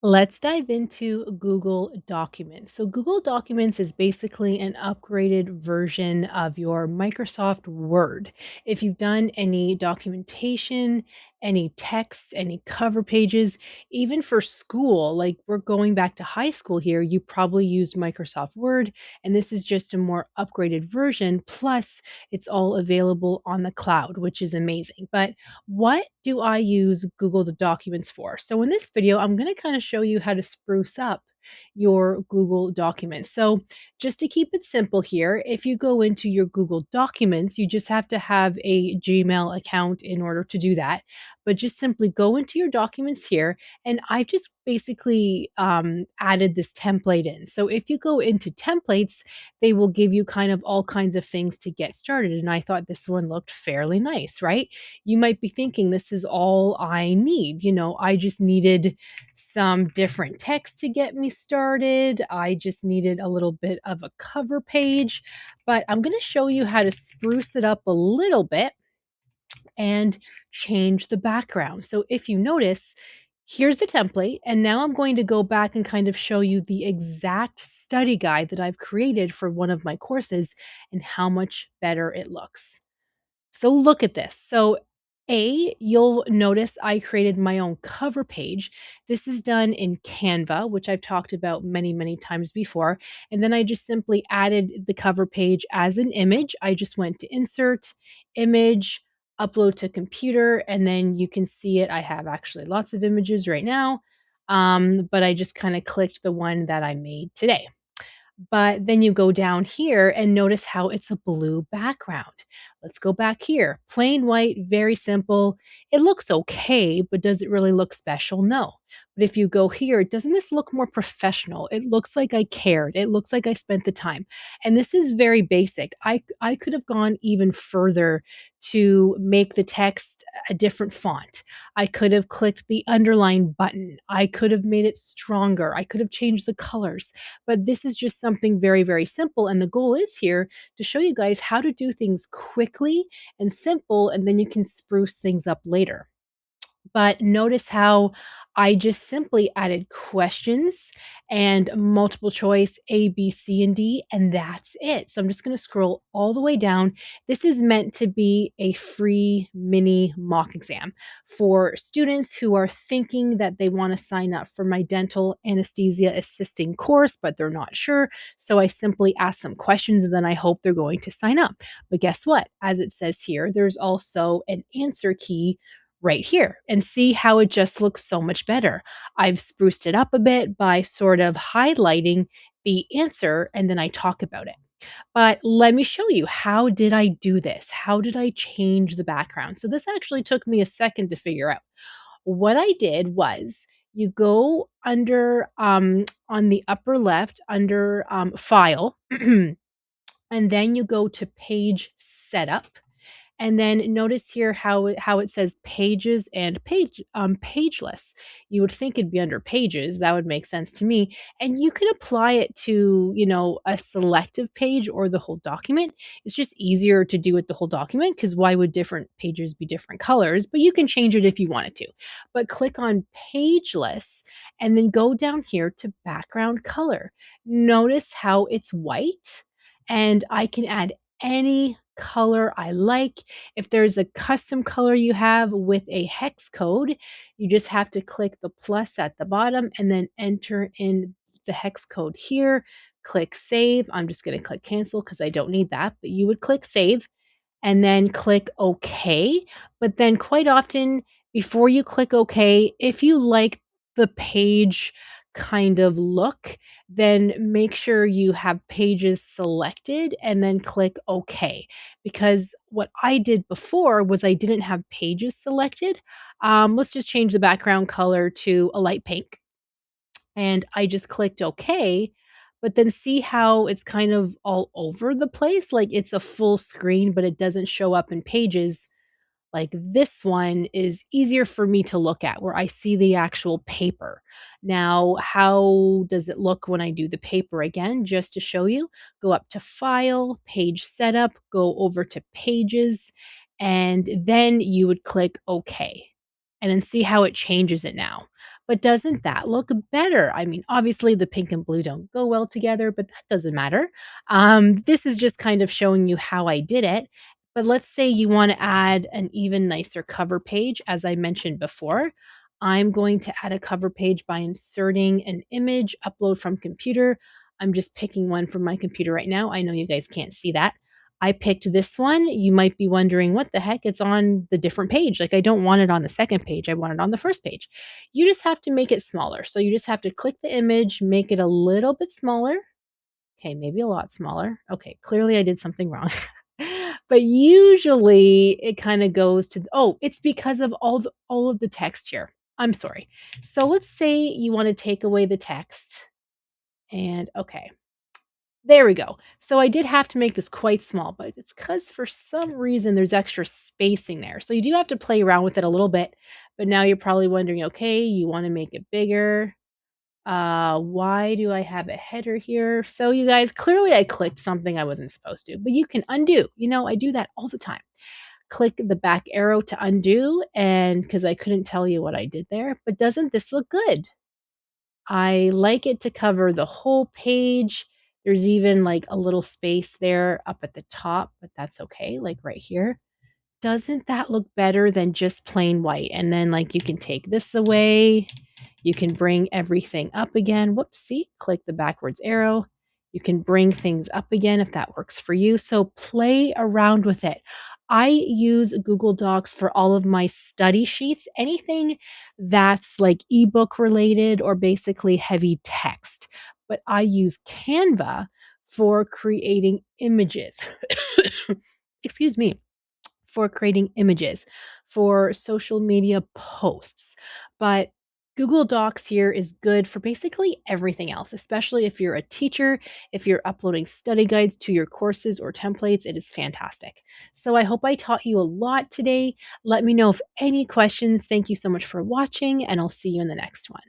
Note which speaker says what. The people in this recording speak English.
Speaker 1: Let's dive into Google Documents. So, Google Documents is basically an upgraded version of your Microsoft Word. If you've done any documentation, any text, any cover pages, even for school, like we're going back to high school here, you probably used Microsoft Word, and this is just a more upgraded version. Plus, it's all available on the cloud, which is amazing. But what do I use Google Documents for? So in this video, I'm going to kind of show you how to spruce up your Google Documents. So just to keep it simple here, if you go into your Google Documents, you just have to have a Gmail account in order to do that. But just simply go into your documents here, and I've just basically added this template in. So if you go into templates, they will give you kind of all kinds of things to get started. And I thought this one looked fairly nice, right? You might be thinking this is all I need. I just needed some different text to get me started. I just needed a little bit of a cover page, but I'm going to show you how to spruce it up a little bit and change the background. So if you notice, here's the template, and now I'm going to go back and kind of show you the exact study guide that I've created for one of my courses and how much better it looks. So look at this. So you'll notice I created my own cover page. This is done in Canva, which I've talked about many, many times before. And then I just simply added the cover page as an image. I just went to insert, image, upload to computer, and then you can see it. I have actually lots of images right now, but I just kind of clicked the one that I made today. But then you go down here and notice how it's a blue background. Let's go back here. Plain white, very simple. It looks okay, but does it really look special? No. But if you go here, doesn't this look more professional? It looks like I cared. It looks like I spent the time. And this is very basic. I could have gone even further to make the text a different font. I could have clicked the underline button. I could have made it stronger. I could have changed the colors. But this is just something very, very simple. And the goal is here to show you guys how to do things quickly and simple, and then you can spruce things up later. But notice how I just simply added questions and multiple choice A, B, C, and D, and that's it. So I'm just going to scroll all the way down. This is meant to be a free mini mock exam for students who are thinking that they want to sign up for my dental anesthesia assisting course, but they're not sure. So I simply ask them questions and then I hope they're going to sign up. But guess what? As it says here, there's also an answer key right here, and see how it just looks so much better. I've spruced it up a bit by sort of highlighting the answer and then I talk about it. But let me show you, how did I do this? How did I change the background? So this actually took me a second to figure out. What I did was you go under on the upper left under file and then you go to page setup, and then notice here how it says pages and pageless. You would think it'd be under pages. That would make sense to me. And you can apply it to, a selective page or the whole document. It's just easier to do it the whole document because why would different pages be different colors? But you can change it if you wanted to. But click on pageless and then go down here to background color. Notice how it's white, and I can add any color I like. If there's a custom color you have with a hex code, you just have to click the plus at the bottom and then enter in the hex code here. Click save. I'm just going to click cancel because I don't need that, but you would click save and then click OK. But then quite often, before you click OK, if you like the page kind of look, then make sure you have pages selected and then click OK. Because what I did before was I didn't have pages selected. Let's just change the background color to a light pink. And I just clicked OK. But then see how it's kind of all over the place? Like it's a full screen, but it doesn't show up in pages. Like this one is easier for me to look at where I see the actual paper. Now, how does it look when I do the paper again? Just to show you, go up to File, Page Setup, go over to Pages, and then you would click OK. And then see how it changes it now. But doesn't that look better? I mean, obviously the pink and blue don't go well together, but that doesn't matter. This is just kind of showing you how I did it. But let's say you want to add an even nicer cover page, as I mentioned before. I'm going to add a cover page by inserting an image, upload from computer. I'm just picking one from my computer right now. I know you guys can't see that. I picked this one. You might be wondering, what the heck? It's on the different page. Like, I don't want it on the second page. I want it on the first page. You just have to make it smaller. So you just have to click the image, make it a little bit smaller. Okay, maybe a lot smaller. Okay, clearly I did something wrong. But usually it kind of goes to, oh, it's because of all of the text here. I'm sorry. So let's say you want to take away the text. And okay, there we go. So I did have to make this quite small, but it's because for some reason there's extra spacing there. So you do have to play around with it a little bit. But now you're probably wondering, okay, you want to make it bigger. Why do I have a header here? So you guys, clearly I clicked something I wasn't supposed to, but you can undo. I do that all the time. Click the back arrow to undo, and because I couldn't tell you what I did there, but doesn't this look good? I like it to cover the whole page. There's even like a little space there up at the top, but that's okay, like right here. Doesn't that look better than just plain white? And then like you can take this away. You can bring everything up again. Whoops, see, click the backwards arrow. You can bring things up again if that works for you. So play around with it. I use Google Docs for all of my study sheets, anything that's like ebook related or basically heavy text. But I use Canva for creating images. Excuse me, for creating images for social media posts. But Google Docs here is good for basically everything else, especially if you're a teacher, if you're uploading study guides to your courses or templates, it is fantastic. So I hope I taught you a lot today. Let me know if any questions. Thank you so much for watching, and I'll see you in the next one.